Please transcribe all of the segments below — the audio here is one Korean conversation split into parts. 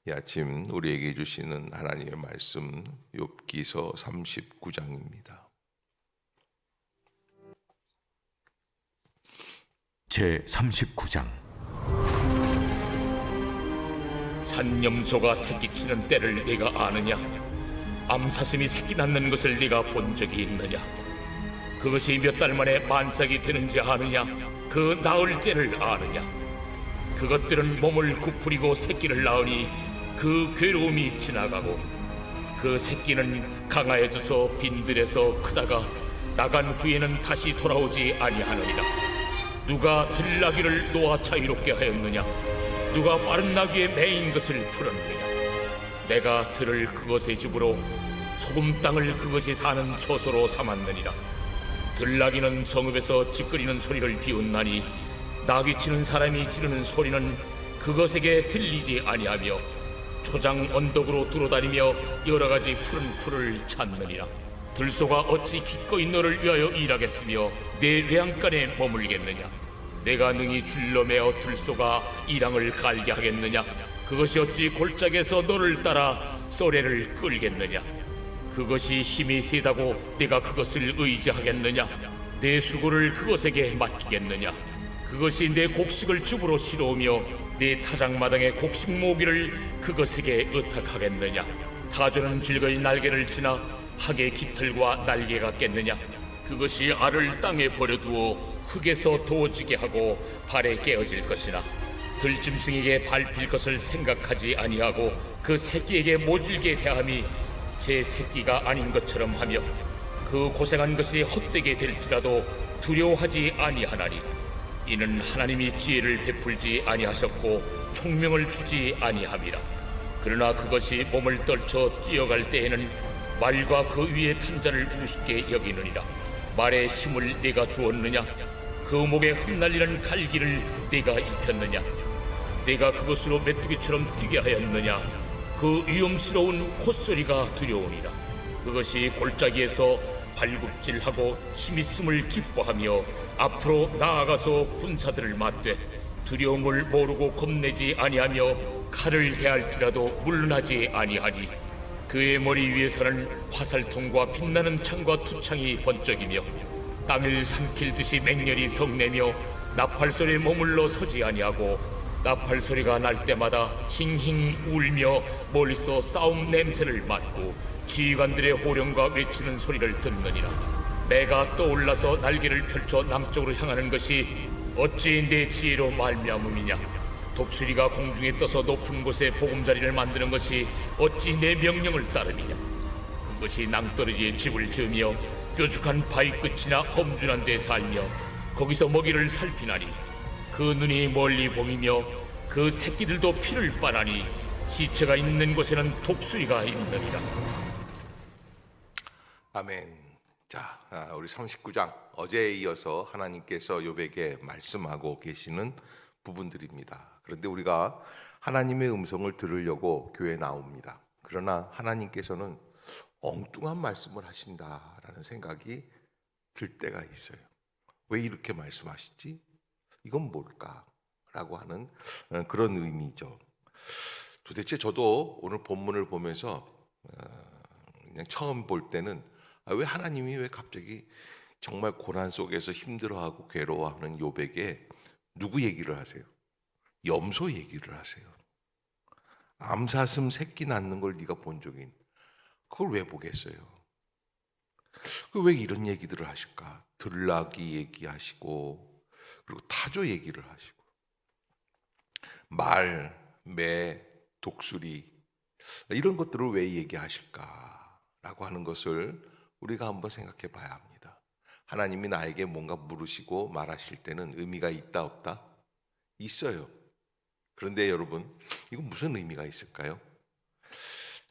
이 아침 우리에게 주시는 하나님의 말씀 욥기서 39장입니다. 제 39장. 산염소가 새끼치는 때를 네가 아느냐? 암사슴이 새끼 낳는 것을 네가 본 적이 있느냐? 그것이 몇 달 만에 만삭이 되는지 아느냐? 그 낳을 때를 아느냐? 그것들은 몸을 구부리고 새끼를 낳으니 그 괴로움이 지나가고 그 새끼는 강하여져서 빈들에서 크다가 나간 후에는 다시 돌아오지 아니하느니라. 누가 들나귀를 놓아 자유롭게 하였느냐? 누가 빠른 나귀의 매인 것을 풀었느냐? 내가 들을 그것의 집으로 소금 땅을 그것이 사는 처소로 삼았느니라. 들나귀는 성읍에서 찌끄리는 소리를 비웃나니 나귀 치는 사람이 지르는 소리는 그것에게 들리지 아니하며 초장 언덕으로 두루다니며 여러 가지 푸른 풀을 찾느니라. 들소가 어찌 기꺼이 너를 위하여 일하겠으며 내 외양간에 머물겠느냐? 내가 능히 줄로 매어 들소가 이랑을 갈게 하겠느냐? 그것이 어찌 골짜기에서 너를 따라 쏘래를 끌겠느냐? 그것이 힘이 세다고 내가 그것을 의지하겠느냐? 내 수고를 그것에게 맡기겠느냐? 그것이 내 곡식을 줍으로 실어오며 네 타작마당의 곡식 모기를 그것에게 의탁하겠느냐? 타조는 즐거이 날개를 치나 학의 깃털과 날개 같겠느냐? 그것이 알을 땅에 버려두어 흙에서 도어지게 하고 발에 깨어질 것이나 들짐승에게 밟힐 것을 생각하지 아니하고 그 새끼에게 모질게 대함이 제 새끼가 아닌 것처럼 하며 그 고생한 것이 헛되게 될지라도 두려워하지 아니하나니 이는 하나님이 지혜를 베풀지 아니하셨고 총명을 주지 아니함이라. 그러나 그것이 몸을 떨쳐 뛰어갈 때에는 말과 그 위에 탄 자를 우습게 여기느니라. 말에 힘을 네가 주었느냐? 그 목에 흩날리는 갈기를 네가 입혔느냐? 네가 그것으로 메뚜기처럼 뛰게 하였느냐? 그 위험스러운 콧소리가 두려우니라. 그것이 골짜기에서 발굽질하고 힘있음을 기뻐하며 앞으로 나아가서 군사들을 맞되 두려움을 모르고 겁내지 아니하며 칼을 대할지라도 물러나지 아니하니 그의 머리 위에서는 화살통과 빛나는 창과 투창이 번쩍이며 땅을 삼킬 듯이 맹렬히 성내며 나팔소리에 머물러 서지 아니하고 나팔소리가 날 때마다 힝힝 울며 멀리서 싸움 냄새를 맡고 지휘관들의 호령과 외치는 소리를 듣느니라. 내가 떠올라서 날개를 펼쳐 남쪽으로 향하는 것이 어찌 내 지혜로 말미암음이냐? 독수리가 공중에 떠서 높은 곳에 보금자리를 만드는 것이 어찌 내 명령을 따름이냐? 그것이 낭떠러지에 집을 지으며 뾰족한 바위 끝이나 험준한 데 살며 거기서 먹이를 살피나니 그 눈이 멀리 봄이며 그 새끼들도 피를 빨아니 시체가 있는 곳에는 독수리가 있느니라. 아멘. 자, 우리 39장 어제에 이어서 하나님께서 욥에게 말씀하고 계시는 부분들입니다. 그런데 우리가 하나님의 음성을 들으려고 교회에 나옵니다. 그러나 하나님께서는 엉뚱한 말씀을 하신다라는 생각이 들 때가 있어요. 왜 이렇게 말씀하시지? 이건 뭘까? 라고 하는 그런 의미죠. 도대체 저도 오늘 본문을 보면서 그냥 처음 볼 때는 왜 하나님이 왜 갑자기 정말 고난 속에서 힘들어하고 괴로워하는 욥에게 누구 얘기를 하세요? 염소 얘기를 하세요. 암사슴 새끼 낳는 걸 네가 본 적이 있는, 그걸 왜 보겠어요? 왜 이런 얘기들을 하실까? 들나귀 얘기하시고 그리고 타조 얘기를 하시고 말, 매, 독수리 이런 것들을 왜 얘기하실까라고 하는 것을 우리가 한번 생각해 봐야 합니다. 하나님이 나에게 뭔가 물으시고 말하실 때는 의미가 있다 없다? 있어요. 그런데 여러분, 이건 무슨 의미가 있을까요?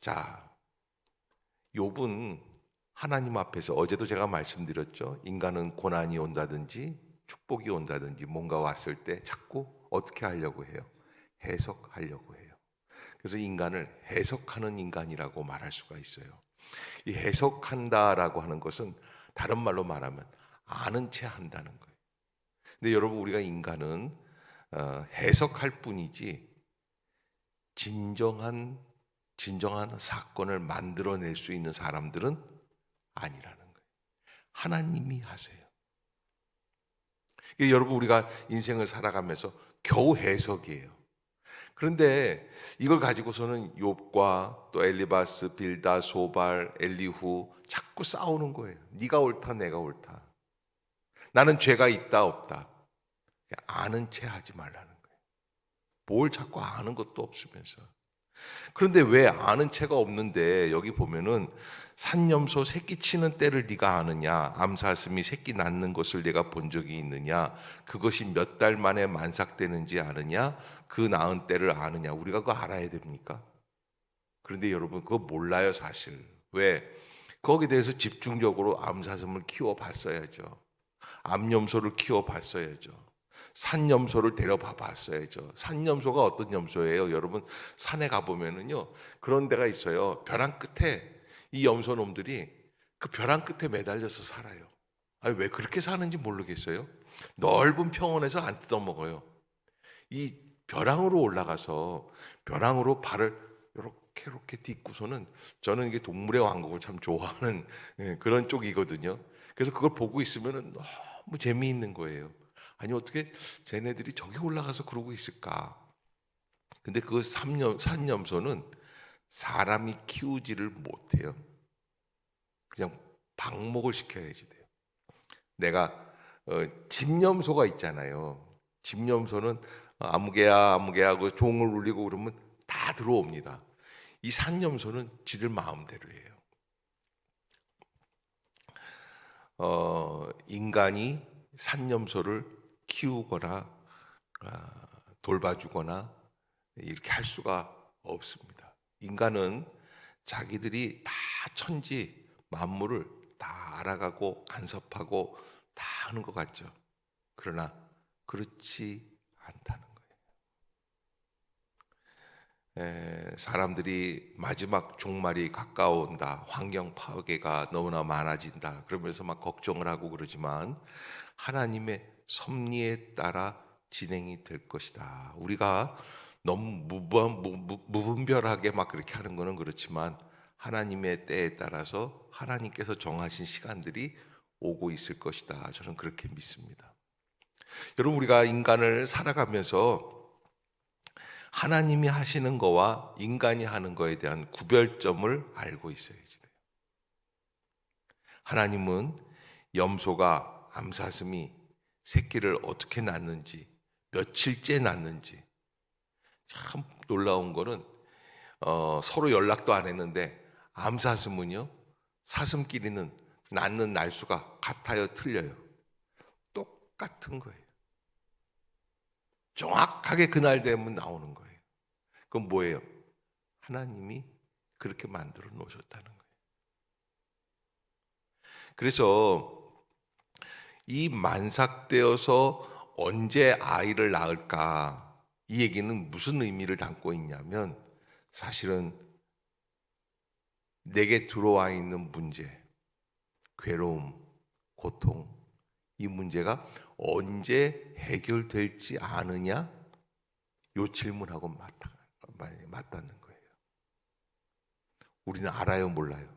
자, 욥은 하나님 앞에서 어제도 제가 말씀드렸죠. 인간은 고난이 온다든지 축복이 온다든지 뭔가 왔을 때 자꾸 어떻게 하려고 해요? 해석하려고 해요. 그래서 인간을 해석하는 인간이라고 말할 수가 있어요. 이 해석한다라고 하는 것은 다른 말로 말하면 아는 채 한다는 거예요. 근데 여러분, 우리가 인간은 해석할 뿐이지 진정한 사건을 만들어낼 수 있는 사람들은 아니라는 거예요. 하나님이 하세요. 이게 여러분 우리가 인생을 살아가면서 겨우 해석이에요. 그런데 이걸 가지고서는 욥과 또 엘리바스, 빌다, 소발, 엘리후 자꾸 싸우는 거예요. 네가 옳다, 내가 옳다. 나는 죄가 있다, 없다. 아는 채 하지 말라는 거예요. 뭘 자꾸 아는 것도 없으면서. 그런데 왜 아는 채가 없는데 여기 보면은 산염소 새끼 치는 때를 네가 아느냐, 암사슴이 새끼 낳는 것을 내가 본 적이 있느냐, 그것이 몇 달 만에 만삭되는지 아느냐, 그 낳은 때를 아느냐. 우리가 그거 알아야 됩니까? 그런데 여러분 그거 몰라요 사실. 왜? 거기에 대해서 집중적으로 암사슴을 키워봤어야죠. 암염소를 키워봤어야죠. 산염소를 데려봐 봤어야죠. 산염소가 어떤 염소예요? 여러분 산에 가보면은요 그런 데가 있어요. 벼랑 끝에 이 염소놈들이 그 벼랑 끝에 매달려서 살아요. 아니 왜 그렇게 사는지 모르겠어요. 넓은 평원에서 안 뜯어먹어요. 이 벼랑으로 올라가서 벼랑으로 발을 이렇게 딛고서는, 저는 이게 동물의 왕국을 참 좋아하는 그런 쪽이거든요. 그래서 그걸 보고 있으면은 너무 재미있는 거예요. 아니 어떻게 쟤네들이 저기 올라가서 그러고 있을까? 근데 그 산염소는 사람이 키우지를 못해요. 그냥 방목을 시켜야지 돼요. 내가 집염소가 있잖아요. 집염소는 아무개야 그 종을 울리고 그러면 다 들어옵니다. 이 산염소는 지들 마음대로 해요. 인간이 산염소를 키우거나 돌봐주거나 이렇게 할 수가 없습니다. 인간은 자기들이 다 천지 만물을 다 알아가고 간섭하고 다 하는 것 같죠. 그러나 그렇지 않다는 거예요. 사람들이 마지막 종말이 가까워온다, 환경 파괴가 너무나 많아진다 그러면서 막 걱정을 하고 그러지만 하나님의 섭리에 따라 진행이 될 것이다. 우리가 너무 무분별하게 막 그렇게 하는 거는 그렇지만 하나님의 때에 따라서 하나님께서 정하신 시간들이 오고 있을 것이다. 저는 그렇게 믿습니다. 여러분 우리가 인간을 살아가면서 하나님이 하시는 거와 인간이 하는 거에 대한 구별점을 알고 있어야지 돼요. 하나님은 염소가, 암사슴이 새끼를 어떻게 낳는지, 며칠째 낳는지, 참 놀라운 거는 서로 연락도 안 했는데 암사슴은요 사슴끼리는 낳는 날수가 같아요, 틀려요? 똑같은 거예요. 정확하게 그날 되면 나오는 거예요. 그건 뭐예요? 하나님이 그렇게 만들어 놓으셨다는 거예요. 그래서 이 만삭되어서 언제 아이를 낳을까, 이 얘기는 무슨 의미를 담고 있냐면 사실은 내게 들어와 있는 문제, 괴로움, 고통, 이 문제가 언제 해결될지 아느냐, 이 질문하고 맞닿는 거예요. 우리는 알아요, 몰라요?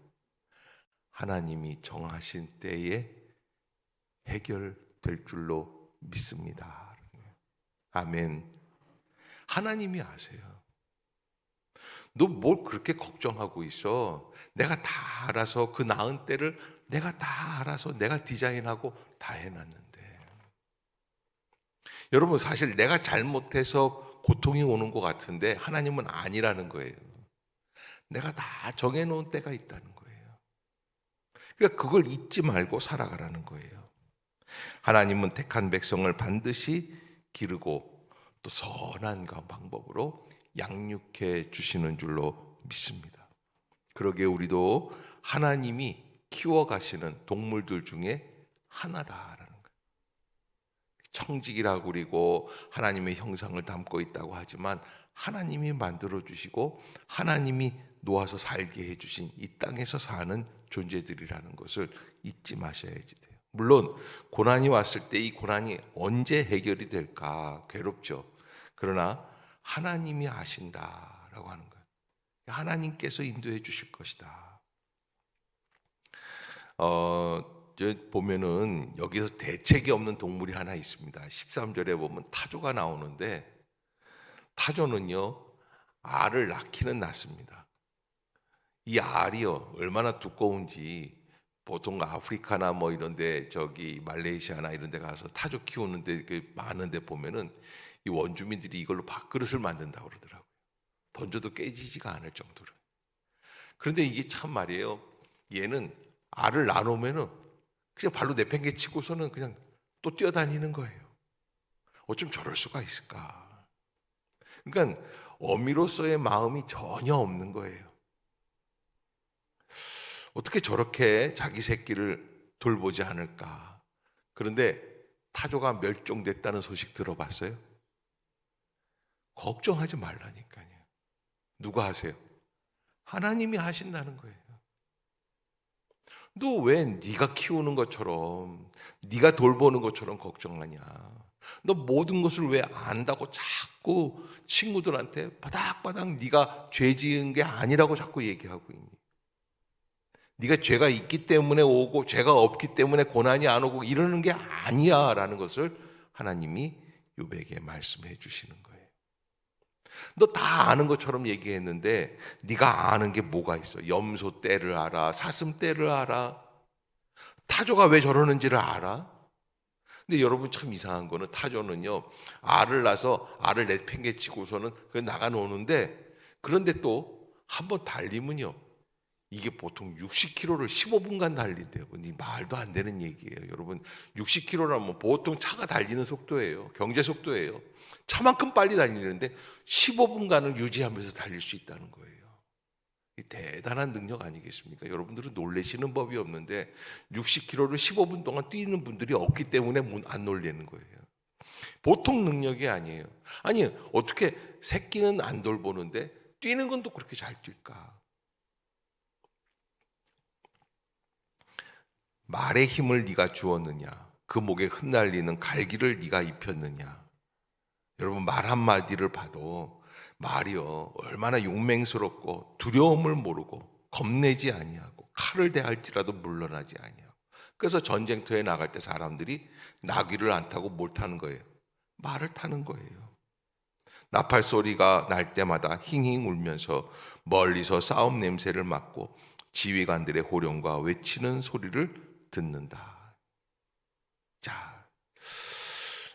하나님이 정하신 때에 해결될 줄로 믿습니다. 아멘. 하나님이 아세요. 너 뭘 그렇게 걱정하고 있어? 내가 다 알아서 그 낳은 때를 내가 다 알아서 내가 디자인하고 다 해놨는데. 여러분 사실 내가 잘못해서 고통이 오는 것 같은데 하나님은 아니라는 거예요. 내가 다 정해놓은 때가 있다는 거예요. 그러니까 그걸 잊지 말고 살아가라는 거예요. 하나님은 택한 백성을 반드시 기르고 또 선한 방법으로 양육해 주시는 줄로 믿습니다. 그러기에 우리도 하나님이 키워가시는 동물들 중에 하나다라는 거예요. 청직이라고 그리고 하나님의 형상을 담고 있다고 하지만 하나님이 만들어 주시고 하나님이 놓아서 살게 해주신 이 땅에서 사는 존재들이라는 것을 잊지 마셔야지 돼요. 물론 고난이 왔을 때 이 고난이 언제 해결이 될까 괴롭죠. 그러나 하나님이 아신다라는 라고 하는 거예요. 하나님께서 인도해 주실 것이다. 보면은 여기서 대책이 없는 동물이 하나 있습니다. 13절에 보면 타조가 나오는데, 타조는요 알을 낳기는 낳습니다. 이 알이요 얼마나 두꺼운지, 보통 아프리카나 뭐 이런데, 저기 말레이시아나 이런데 가서 타조 키우는데 많은데 보면은 이 원주민들이 이걸로 밥그릇을 만든다고 그러더라고요. 던져도 깨지지가 않을 정도로. 그런데 이게 참 말이에요, 얘는 알을 낳아놓으면은 그냥 발로 내팽개치고서는 그냥 또 뛰어다니는 거예요. 어쩜 저럴 수가 있을까? 그러니까 어미로서의 마음이 전혀 없는 거예요. 어떻게 저렇게 자기 새끼를 돌보지 않을까? 그런데 타조가 멸종됐다는 소식 들어봤어요? 걱정하지 말라니까요. 누가 하세요? 하나님이 하신다는 거예요. 너 왜 네가 키우는 것처럼, 네가 돌보는 것처럼 걱정하냐? 너 모든 것을 왜 안다고 자꾸 친구들한테 바닥바닥 네가 죄 지은 게 아니라고 자꾸 얘기하고 있니? 네가 죄가 있기 때문에 오고 죄가 없기 때문에 고난이 안 오고 이러는 게 아니야 라는 것을 하나님이 욥에게 말씀해 주시는 거예요. 너 다 아는 것처럼 얘기했는데 네가 아는 게 뭐가 있어? 염소 떼를 알아, 사슴 떼를 알아, 타조가 왜 저러는지를 알아? 근데 여러분 참 이상한 거는, 타조는요 알을 낳아서 알을 내팽개치고서는 그 나가 노는데, 그런데 또 한 번 달리면요 이게 보통 60km를 15분간 달린대요. 이 말도 안 되는 얘기예요. 여러분 60km라면 보통 차가 달리는 속도예요. 경제 속도예요. 차만큼 빨리 달리는데 15분간을 유지하면서 달릴 수 있다는 거예요. 이 대단한 능력 아니겠습니까? 여러분들은 놀라시는 법이 없는데 60km를 15분 동안 뛰는 분들이 없기 때문에 안 놀라는 거예요. 보통 능력이 아니에요. 아니 어떻게 새끼는 안 돌보는데 뛰는 건 또 그렇게 잘 뛸까? 말의 힘을 네가 주었느냐? 그 목에 흩날리는 갈기를 네가 입혔느냐? 여러분 말 한마디를 봐도 말이요 얼마나 용맹스럽고 두려움을 모르고 겁내지 아니하고 칼을 대할지라도 물러나지 아니하고. 그래서 전쟁터에 나갈 때 사람들이 나귀를 안 타고 뭘 타는 거예요? 말을 타는 거예요. 나팔 소리가 날 때마다 힝힝 울면서 멀리서 싸움 냄새를 맡고 지휘관들의 호령과 외치는 소리를 듣는다. 자,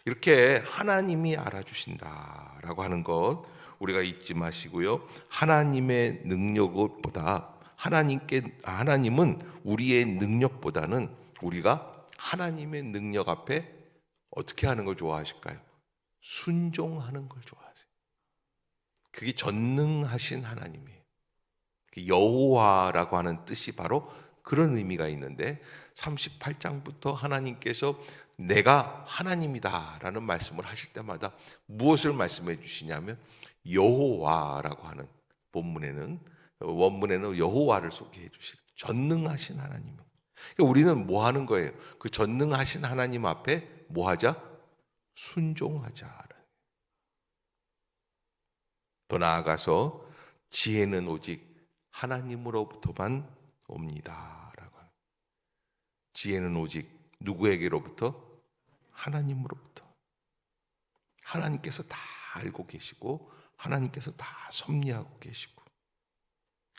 이렇게 하나님이 알아주신다라고 하는 것 우리가 잊지 마시고요. 하나님의 능력보다 하나님은 우리의 능력보다는 우리가 하나님의 능력 앞에 어떻게 하는 걸 좋아하실까요? 순종하는 걸 좋아하세요. 그게 전능하신 하나님이에요. 여호와라고 하는 뜻이 바로 그런 의미가 있는데, 38장부터 하나님께서 내가 하나님이다 라는 말씀을 하실 때마다 무엇을 말씀해 주시냐면 여호와라고 하는, 원문에는 여호와를 소개해 주시는 전능하신 하나님. 그러니까 우리는 뭐 하는 거예요? 그 전능하신 하나님 앞에 뭐 하자? 순종하자. 더 나아가서 지혜는 오직 하나님으로부터만 옵니다 라고. 지혜는 오직 누구에게로부터? 하나님으로부터. 하나님께서 다 알고 계시고 하나님께서 다 섭리하고 계시고,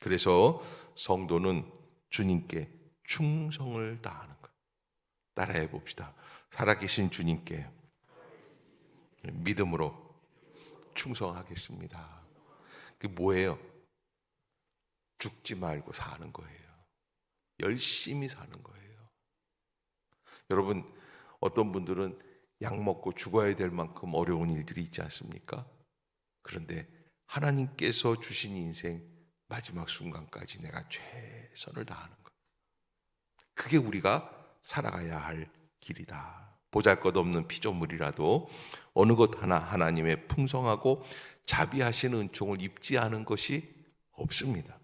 그래서 성도는 주님께 충성을 다하는 것. 따라해 봅시다. 살아계신 주님께 믿음으로 충성하겠습니다. 그게 뭐예요? 죽지 말고 사는 거예요. 열심히 사는 거예요. 여러분 어떤 분들은 약 먹고 죽어야 될 만큼 어려운 일들이 있지 않습니까? 그런데 하나님께서 주신 인생 마지막 순간까지 내가 최선을 다하는 것, 그게 우리가 살아가야 할 길이다. 보잘것없는 피조물이라도 어느 것 하나 하나님의 풍성하고 자비하신 은총을 입지 않은 것이 없습니다.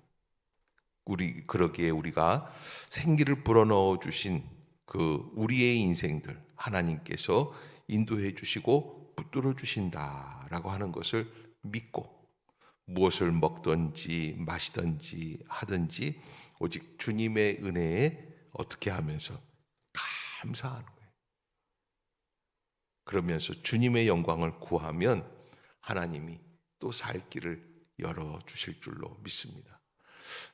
그러기에 우리가 생기를 불어넣어 주신 그 우리의 인생들 하나님께서 인도해 주시고 붙들어 주신다라고 하는 것을 믿고, 무엇을 먹든지 마시든지 하든지 오직 주님의 은혜에 어떻게 하면서 감사하는 거예요. 그러면서 주님의 영광을 구하면 하나님이 또 살 길을 열어주실 줄로 믿습니다.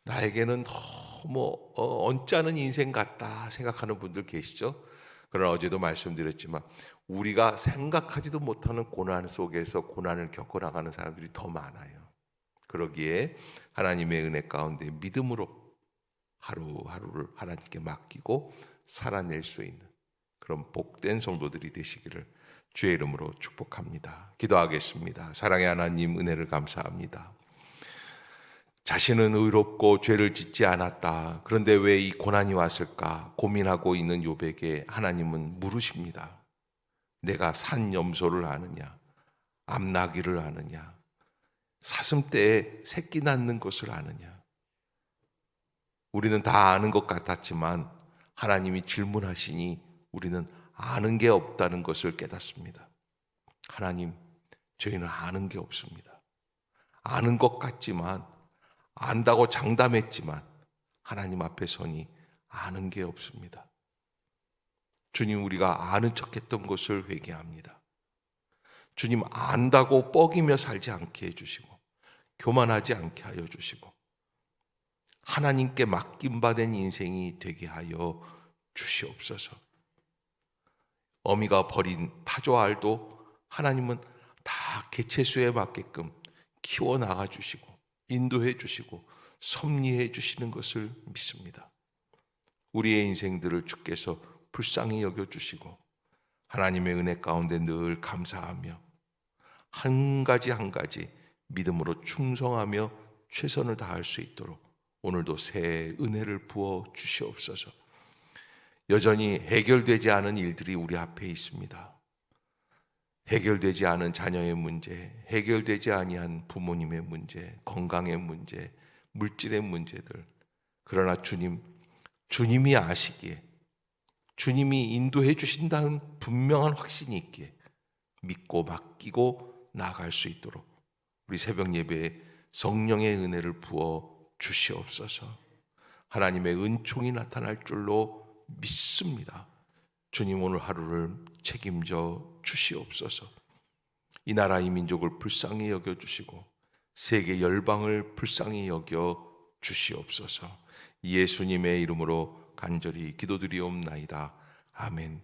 나에게는 너무 언짢은 인생 같다 생각하는 분들 계시죠? 그러나 어제도 말씀드렸지만 우리가 생각하지도 못하는 고난 속에서 고난을 겪어나가는 사람들이 더 많아요. 그러기에 하나님의 은혜 가운데 믿음으로 하루하루를 하나님께 맡기고 살아낼 수 있는 그런 복된 성도들이 되시기를 주의 이름으로 축복합니다. 기도하겠습니다. 사랑의 하나님, 은혜를 감사합니다. 자신은 의롭고 죄를 짓지 않았다. 그런데 왜 이 고난이 왔을까 고민하고 있는 욥에게 하나님은 물으십니다. 내가 산염소를 아느냐? 암나귀를 아느냐? 사슴떼에 새끼 낳는 것을 아느냐? 우리는 다 아는 것 같았지만 하나님이 질문하시니 우리는 아는 게 없다는 것을 깨닫습니다. 하나님, 저희는 아는 게 없습니다. 아는 것 같지만, 안다고 장담했지만 하나님 앞에 서니 아는 게 없습니다. 주님, 우리가 아는 척했던 것을 회개합니다. 주님, 안다고 뻐기며 살지 않게 해주시고 교만하지 않게 하여 주시고 하나님께 맡김받은 인생이 되게 하여 주시옵소서. 어미가 버린 타조알도 하나님은 다 개체수에 맞게끔 키워나가 주시고 인도해 주시고 섭리해 주시는 것을 믿습니다. 우리의 인생들을 주께서 불쌍히 여겨주시고 하나님의 은혜 가운데 늘 감사하며 한 가지 한 가지 믿음으로 충성하며 최선을 다할 수 있도록 오늘도 새 은혜를 부어 주시옵소서. 여전히 해결되지 않은 일들이 우리 앞에 있습니다. 해결되지 않은 자녀의 문제, 해결되지 아니한 부모님의 문제, 건강의 문제, 물질의 문제들. 그러나 주님이 아시기에 주님이 인도해 주신다는 분명한 확신이 있기에 믿고 맡기고 나아갈 수 있도록 우리 새벽 예배에 성령의 은혜를 부어 주시옵소서. 하나님의 은총이 나타날 줄로 믿습니다. 주님, 오늘 하루를 책임져 주시옵소서. 이 나라 이 민족을 불쌍히 여겨주시고 세계 열방을 불쌍히 여겨 주시옵소서. 예수님의 이름으로 간절히 기도드리옵나이다. 아멘.